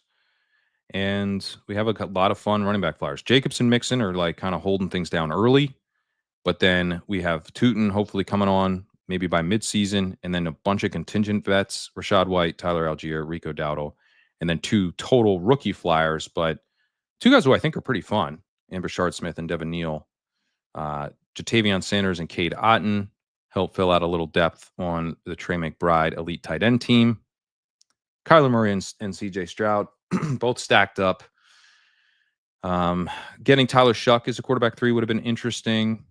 And we have a lot of fun running back flyers. Jacobs and Mixon are like kind of holding things down early. But then we have Tootin hopefully coming on maybe by midseason, and then a bunch of contingent vets, Rashad White, Tyler Algier, Rico Dowdle, and then 2 total rookie flyers, but 2 guys who I think are pretty fun, and Brashard Smith and Devin Neal. Jatavion Sanders and Cade Otton help fill out a little depth on the Trey McBride elite tight end team. Kyler Murray and CJ Stroud both stacked up. Getting Tyler Shuck as a quarterback 3 would have been interesting.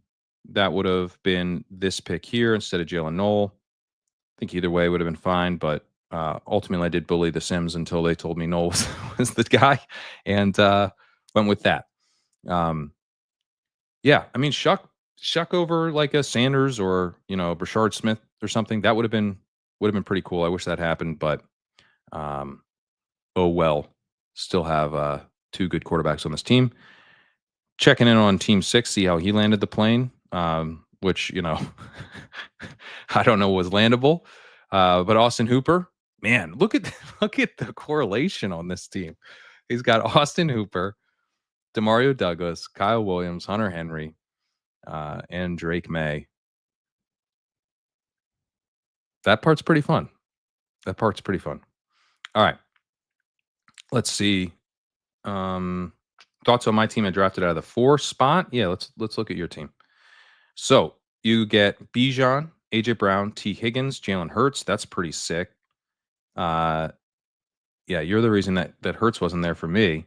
That would have been this pick here instead of Jalen Knoll. I think either way would have been fine, but ultimately I did bully the Sims until they told me Knoll was the guy, and went with that. Yeah, I mean Shuck over like a Sanders or Brashard Smith or something, that would have been pretty cool. I wish that happened, but oh well. Still have 2 good quarterbacks on this team. Checking in on Team 6, see how he landed the plane, which, I don't know was landable. But Austin Hooper, man, look at the correlation on this team. He's got Austin Hooper, Demario Douglas, Kyle Williams, Hunter Henry, and Drake May. That part's pretty fun. All right. Let's see. Thoughts on my team I drafted out of the 4 spot? Yeah, let's look at your team. So you get Bijan, AJ Brown, T. Higgins, Jalen Hurts. That's pretty sick. Yeah, you're the reason that Hurts wasn't there for me.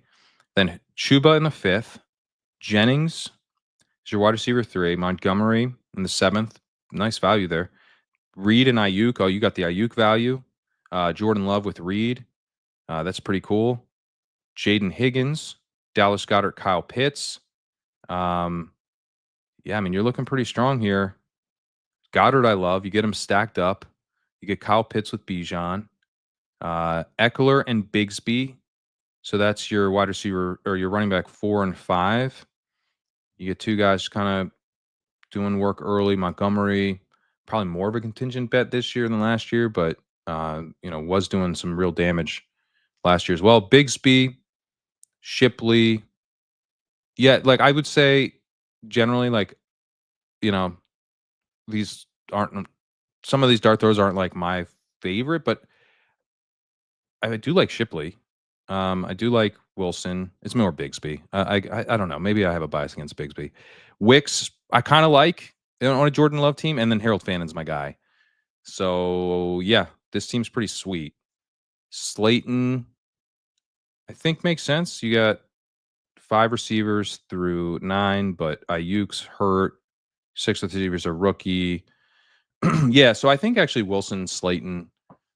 Then Chuba in the 5th, Jennings is your wide receiver 3, Montgomery in the 7th. Nice value there. Reed and Ayuk. Oh, you got the Ayuk value. Jordan Love with Reed. That's pretty cool. Jaden Higgins, Dallas Goedert, Kyle Pitts. Yeah, I mean, you're looking pretty strong here. Goddard, I love. You get him stacked up. You get Kyle Pitts with Bijan. Eckler and Bigsby. So that's your wide receiver or your running back 4 and 5. You get 2 guys kind of doing work early. Montgomery, probably more of a contingent bet this year than last year, but was doing some real damage last year as well. Bigsby, Shipley. Yeah, like I would say generally, like, these aren't, some of these dart throws aren't like my favorite, but I do like Shipley. I do like Wilson. It's more Bigsby. I don't know. Maybe I have a bias against Bigsby. Wicks, I kind of like on a Jordan Love team, and then Harold Fannon's my guy. So yeah, this team's pretty sweet. Slayton, I think makes sense. You got 5 receivers through 9, but Ayuk's hurt. 6 receivers are rookie. Yeah, so I think actually Wilson, Slayton,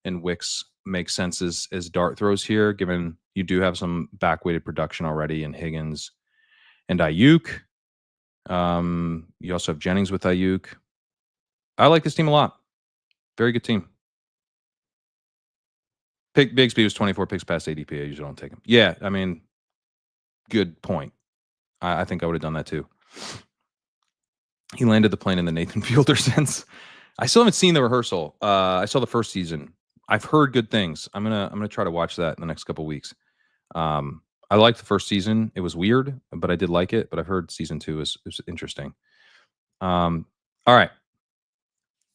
and Wicks make sense as dart throws here, given you do have some back-weighted production already in Higgins and Ayuk. You also have Jennings with Ayuk. I like this team a lot. Very good team. Bigsby was 24 picks past ADP. I usually don't take him. Yeah, I mean, good point. I think I would have done that too. He landed the plane in the Nathan Fielder sense. I still haven't seen the rehearsal. I saw the first season. I've heard good things. I'm gonna try to watch that in the next couple weeks. I liked the first season. It was weird, but I did like it. But I've heard season 2 is interesting. All right.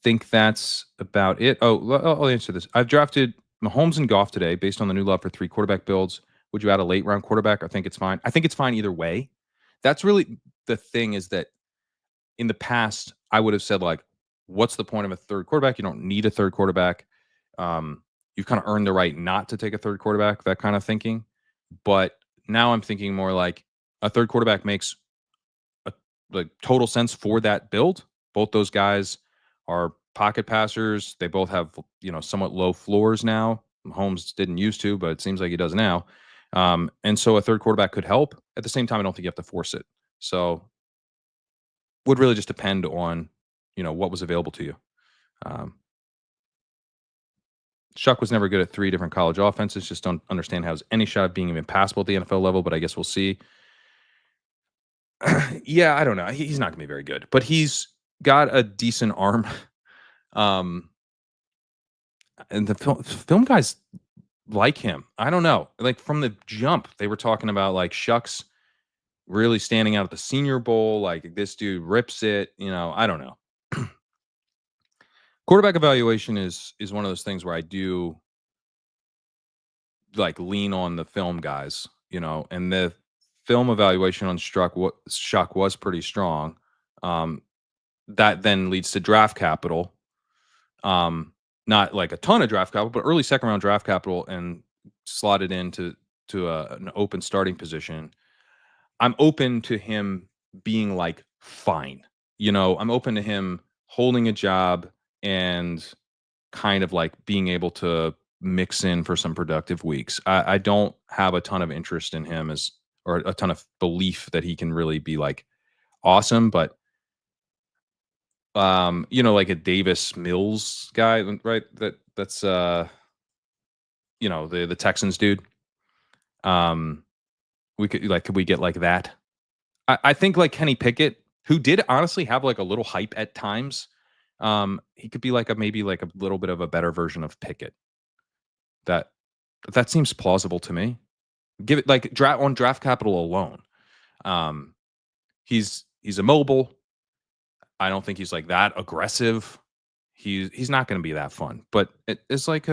Think that's about it. Oh, I'll answer this. I've drafted Mahomes and Goff today based on the new love for 3 quarterback builds. Would you add a late round quarterback? I think it's fine. I think it's fine either way. That's really the thing, is that in the past, I would have said, like, what's the point of a third quarterback? You don't need a third quarterback. You've kind of earned the right not to take a third quarterback, that kind of thinking. But now I'm thinking more like a third quarterback makes like total sense for that build. Both those guys are pocket passers. They both have, somewhat low floors now. Mahomes didn't used to, but it seems like he does now. And so a third quarterback could help. At the same time, I don't think you have to force it. So would really just depend on, what was available to you. Um, Shuck was never good at 3 different college offenses. Just don't understand how has any shot of being even passable at the NFL level, but I guess we'll see. Yeah, I don't know. He's not gonna be very good, but he's got a decent arm. Um, and the film guys like him. I don't know. Like from the jump, they were talking about like Shucks really standing out at the Senior Bowl. Like this dude rips it. I don't know. Quarterback evaluation is one of those things where I do like lean on the film guys, and the film evaluation on Shuck was pretty strong. That then leads to draft capital. Not like a ton of draft capital, but early second round draft capital, and slotted into an open starting position. I'm open to him being like fine. I'm open to him holding a job and kind of like being able to mix in for some productive weeks. I don't have a ton of interest in him or a ton of belief that he can really be like awesome, but like a Davis Mills guy, right? That's the Texans dude. Could we get like that? I think like Kenny Pickett, who did honestly have like a little hype at times. He could be like maybe like a little bit of a better version of Pickett. That seems plausible to me. Give it like draft capital alone. He's immobile. I don't think he's like that aggressive. He's not going to be that fun, but it's like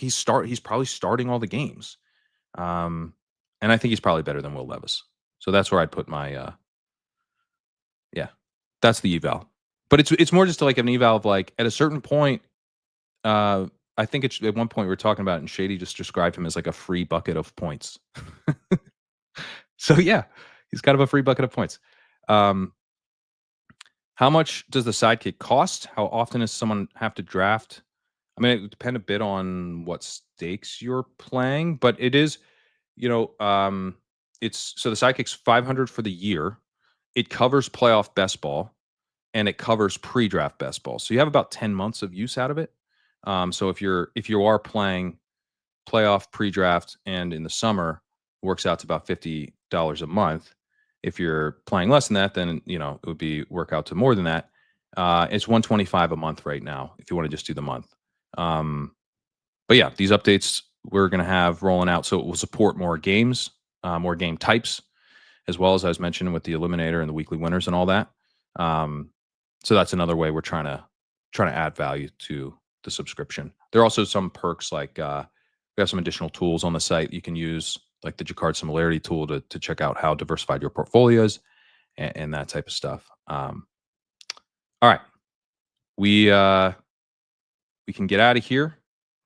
he's probably starting all the games. And I think he's probably better than Will Levis. So that's where I'd put my yeah. That's the eval. But it's more just like an eval of like at a certain point, I think it's at one point we were talking about it, and Shady just described him as like a free bucket of points. So yeah, he's kind of a free bucket of points. How much does the sidekick cost? How often does someone have to draft? I mean, it would depend a bit on what stakes you're playing, but it is, it's so the sidekick's 500 for the year. It covers playoff best ball, and it covers pre-draft best ball. So you have about 10 months of use out of it. So if you are playing playoff, pre-draft, and in the summer, it works out to about $50 a month. If you're playing less than that, then it would work out to more than that. It's $125 a month right now if you want to just do the month. But yeah, these updates we're going to have rolling out, so it will support more games, more game types, as well as I was mentioning with the eliminator and the weekly winners and all that. So that's another way we're trying to add value to the subscription. There are also some perks like we have some additional tools on the site you can use, like the Jacquard similarity tool to check out how diversified your portfolio is and that type of stuff. All right, we can get out of here.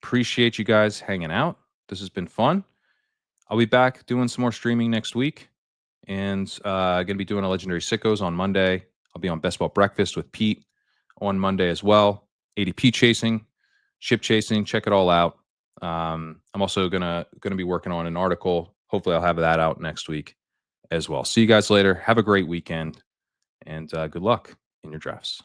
Appreciate you guys hanging out. This has been fun. I'll be back doing some more streaming next week, and going to be doing a Legendary Sickos on Monday. I'll be on Best Ball Breakfast with Pete on Monday as well. ADP chasing, ship chasing, check it all out. I'm also gonna be working on an article. Hopefully I'll have that out next week as well. See you guys later. Have a great weekend, and good luck in your drafts.